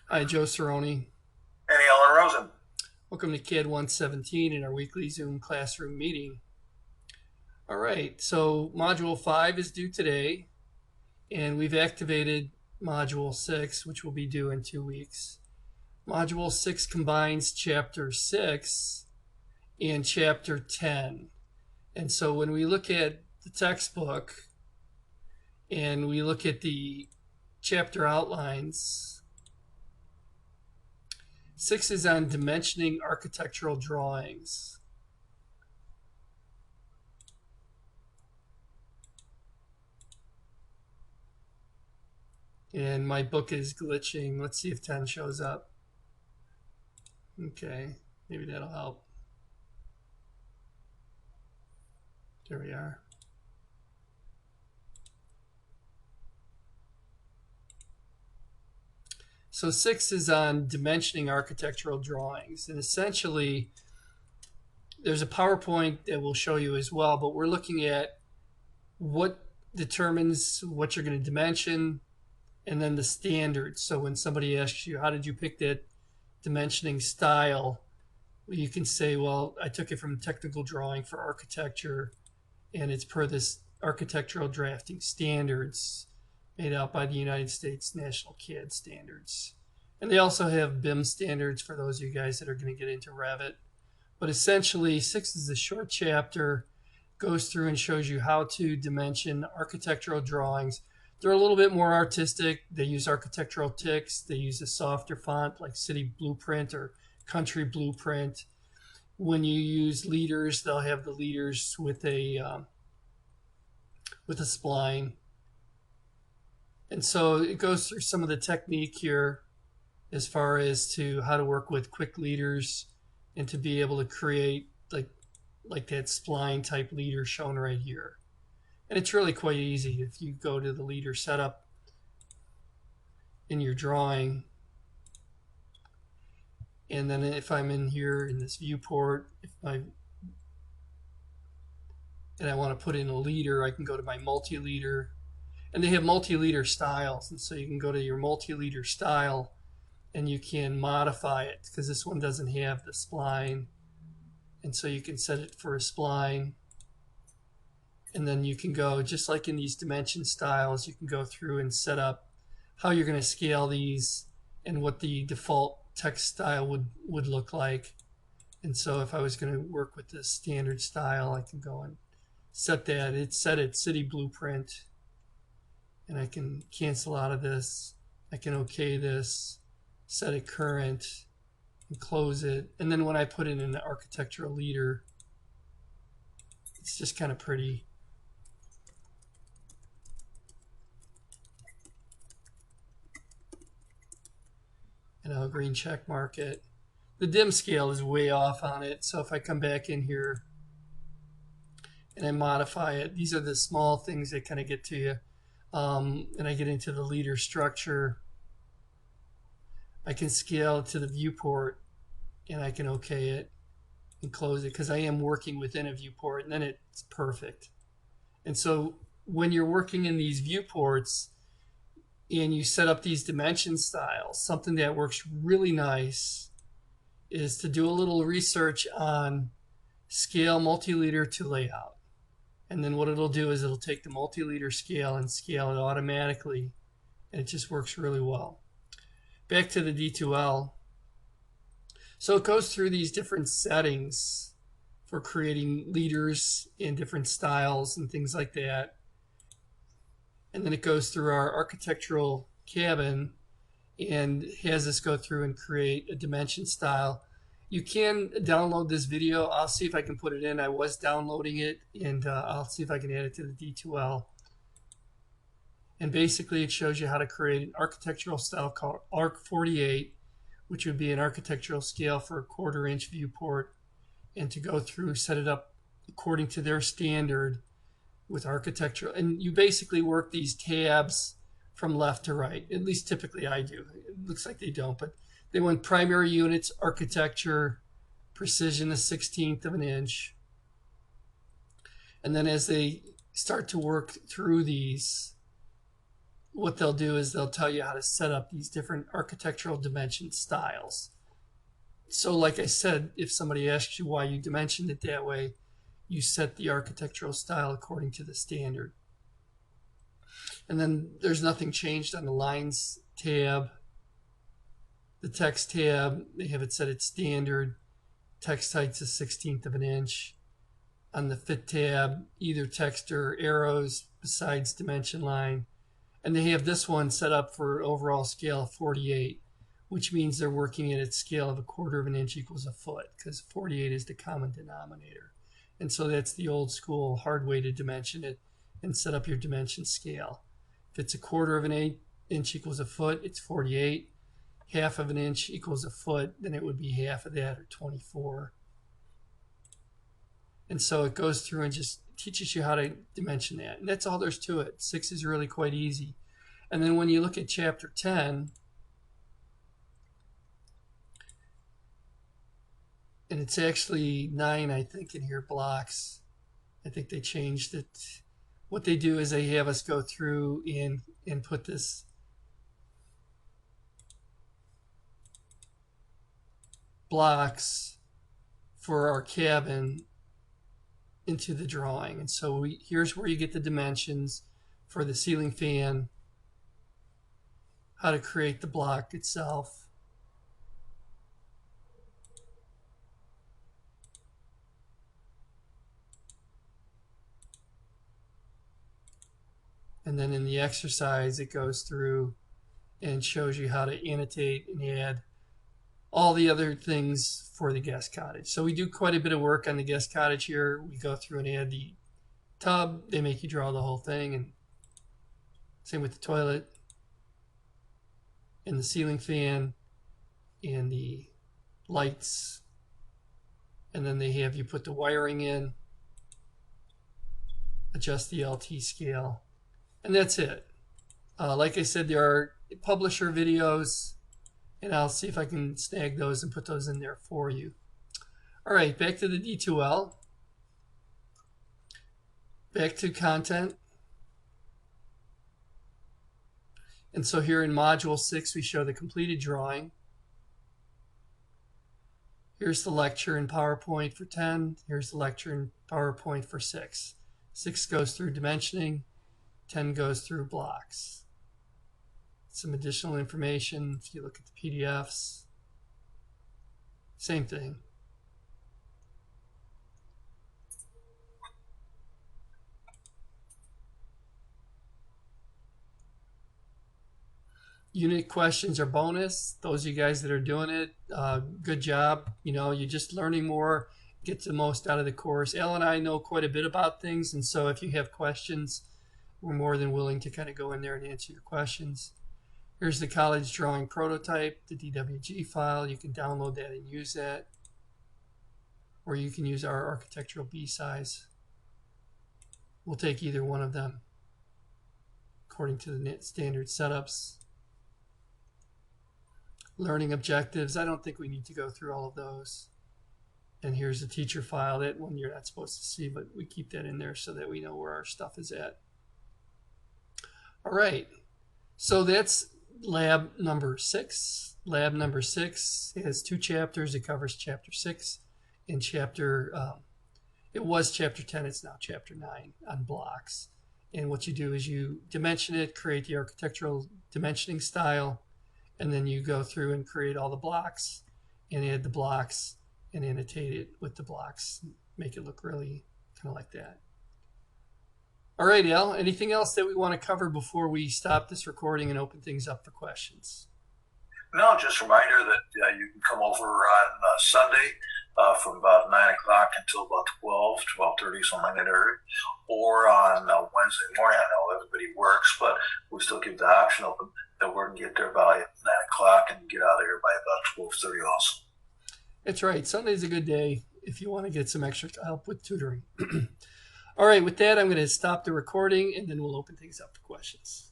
Hi, Joe Cerrone. And Alan Rosen. Welcome to CAD 117 in our weekly Zoom classroom meeting. All right, so Module 5 is due today, and we've activated Module 6, which will be due in 2 weeks. Module 6 combines Chapter 6 and Chapter 10. And so when we look at the textbook and we look at the chapter outlines, 6 is on dimensioning architectural drawings. And my book is glitching. Let's see if 10 shows up. Okay, maybe that'll help. There we are. So 6 is on dimensioning architectural drawings. And essentially, there's a PowerPoint that will show you as well, but we're looking at what determines what you're going to dimension and then the standards. So when somebody asks you, how did you pick that dimensioning style? You can say, well, I took it from technical drawing for architecture, and it's per this architectural drafting standards made out by the United States National CAD standards. And they also have BIM standards for those of you guys that are going to get into Revit. But essentially, 6 is a short chapter, goes through and shows you how to dimension architectural drawings. They're a little bit more artistic. They use architectural ticks. They use a softer font like City Blueprint or Country Blueprint. When you use leaders, they'll have the leaders with a spline. And so it goes through some of the technique here as far as to how to work with quick leaders and to be able to create like that spline type leader shown right here. And it's really quite easy. If you go to the leader setup in your drawing, and then if I'm in here in this viewport, and I want to put in a leader, I can go to my multi-leader, and they have multi-leader styles, and so you can go to your multi-leader style and you can modify it because this one doesn't have the spline, and so you can set it for a spline. And then you can go, just like in these dimension styles, you can go through and set up how you're going to scale these and what the default text style would look like. And so if I was going to work with this standard style, I can go and set that. It's set at City Blueprint, and I can cancel out of this. I can OK this, set it current, and close it. And then when I put in an architectural leader, it's just kind of pretty. And I'll green check mark it. The dim scale is way off on it, so if I come back in here and I modify it, these are the small things that kind of get to you. And I get into the leader structure. I can scale to the viewport, and I can OK it and close it because I am working within a viewport, and then it's perfect. And so when you're working in these viewports and you set up these dimension styles, something that works really nice is to do a little research on scale multi-leader to layout. And then what it'll do is it'll take the multi-leader scale and scale it automatically, and it just works really well. Back to the D2L. So it goes through these different settings for creating leaders in different styles and things like that. And then it goes through our architectural cabin and has us go through and create a dimension style. You can download this video. I'll see if I can put it in. I was downloading it, and I'll see if I can add it to the D2L. And basically it shows you how to create an architectural style called ARC48, which would be an architectural scale for a 1/4 inch viewport, and to go through, set it up according to their standard with architectural. And you basically work these tabs from left to right. At least typically I do. It looks like they don't, but they want primary units, architecture, precision, a 1/16 of an inch. And then as they start to work through these, what they'll do is they'll tell you how to set up these different architectural dimension styles. So like I said, if somebody asks you why you dimensioned it that way, you set the architectural style according to the standard. And then there's nothing changed on the lines tab. The text tab, they have it set at standard. Text height's a 1/16 of an inch. On the fit tab, either text or arrows besides dimension line. And they have this one set up for an overall scale of 48, which means they're working at its scale of 1/4 of an inch equals a foot, because 48 is the common denominator. And so that's the old school hard way to dimension it and set up your dimension scale. If it's 1/4 of an inch equals a foot, it's 48. 1/2 of an inch equals a foot, then it would be half of that, or 24. And so it goes through and just teaches you how to dimension that. And that's all there's to it. 6 is really quite easy. And then when you look at chapter 10, and it's actually 9, I think, in here, blocks. I think they changed it. What they do is they have us go through and put this blocks for our cabin into the drawing. And so here's where you get the dimensions for the ceiling fan, how to create the block itself. And then in the exercise, it goes through and shows you how to annotate and add all the other things for the guest cottage. So we do quite a bit of work on the guest cottage here. We go through and add the tub. They make you draw the whole thing. And same with the toilet and the ceiling fan and the lights. And then they have you put the wiring in, adjust the LT scale. And that's it. Like I said, there are publisher videos, and I'll see if I can snag those and put those in there for you. All right, back to the D2L. Back to content. And so here in Module 6, we show the completed drawing. Here's the lecture in PowerPoint for 10. Here's the lecture in PowerPoint for 6. 6 goes through dimensioning. 10 goes through blocks. Some additional information, if you look at the PDFs, same thing. Unit questions are bonus. Those of you guys that are doing it, good job. You know, you're just learning more, get the most out of the course. Al and I know quite a bit about things, and so if you have questions, we're more than willing to kind of go in there and answer your questions. Here's the college drawing prototype, the DWG file. You can download that and use that. Or you can use our architectural B-size. We'll take either one of them according to the standard setups. Learning objectives. I don't think we need to go through all of those. And here's the teacher file. That one you're not supposed to see, but we keep that in there so that we know where our stuff is at. All right, so that's lab number 6. Lab number 6 has 2 chapters. It covers chapter 6 and it was chapter 10, it's now chapter 9 on blocks. And what you do is you dimension it, create the architectural dimensioning style, and then you go through and create all the blocks and add the blocks and annotate it with the blocks, make it look really kind of like that. All right, Al, anything else that we want to cover before we stop this recording and open things up for questions? No, just a reminder that you can come over on Sunday from about 9 o'clock until about 12:30, something like that area. Or on Wednesday morning, I know everybody works, but we still keep the option open that we're going to get there by 9 o'clock and get out of here by about 12:30 also. That's right. Sunday's a good day if you want to get some extra help with tutoring. All right, with that, I'm going to stop the recording, and then we'll open things up for questions.